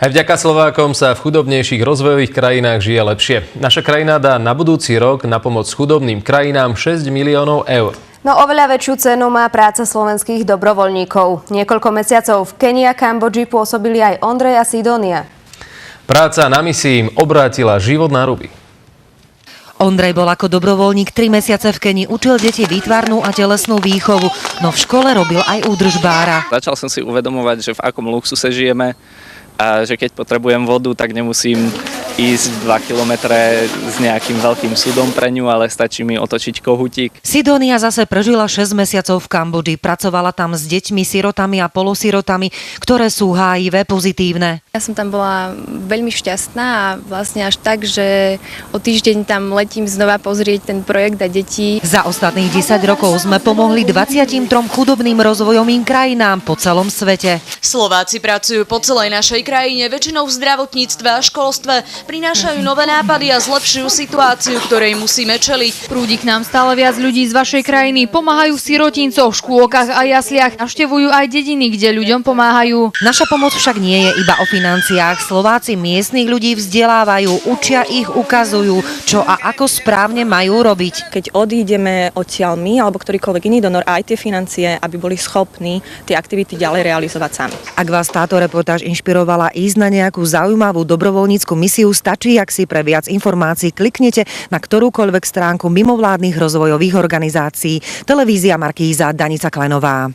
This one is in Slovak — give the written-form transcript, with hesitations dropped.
Aj vďaka Slovákom sa v chudobnejších rozvojových krajinách žije lepšie. Naša krajina dá na budúci rok na pomoc chudobným krajinám 6 miliónov eur. No oveľa väčšiu cenu má práca slovenských dobrovoľníkov. Niekoľko mesiacov v Kenii a Kambodži pôsobili aj Ondrej a Sidónia. Práca na misii im obrátila život na ruby. Ondrej bol ako dobrovoľník 3 mesiace v Kenii, učil deti výtvarnú a telesnú výchovu, no v škole robil aj údržbára. Začal som si uvedomovať, že v akom luxuse žijeme a že keď potrebujem vodu, tak nemusím ísť 2 kilometre s nejakým veľkým súdom pre ňu, ale stačí mi otočiť kohútik. Sidónia zase prežila 6 mesiacov v Kambodži. Pracovala tam s deťmi, sirotami a polosirotami, ktoré sú HIV pozitívne. Ja som tam bola veľmi šťastná a vlastne až tak, že o týždeň tam letím znova pozrieť ten projekt a deti. Za ostatných 10 rokov sme pomohli 23 chudobným rozvojovým krajinám po celom svete. Slováci pracujú po celej našej krajine, väčšinou v zdravotníctve a školstve. Prinášajú nové nápady a zlepšujú situáciu, ktorej musíme čeliť. Prúdi k nám stále viac ľudí z vašej krajiny, pomáhajú v sirotincoch, škôlkach a jasliach, navštevujú aj dediny, kde ľuďom pomáhajú. Naša pomoc však nie je iba o financiách. Slováci miestnych ľudí vzdelávajú, učia ich, ukazujú, čo a ako správne majú robiť. Keď odídeme odtiaľ my alebo ktorýkoľvek iný donor, aj tie financie, aby boli schopní tie aktivity ďalej realizovať sami. Ak vás táto reportáž inšpirovala ísť na nejakú zaujímavú dobrovoľnícku misiu, stačí, ak si pre viac informácií kliknete na ktorúkoľvek stránku mimovládnych rozvojových organizácií. Televízia Markíza, Danica Klenová.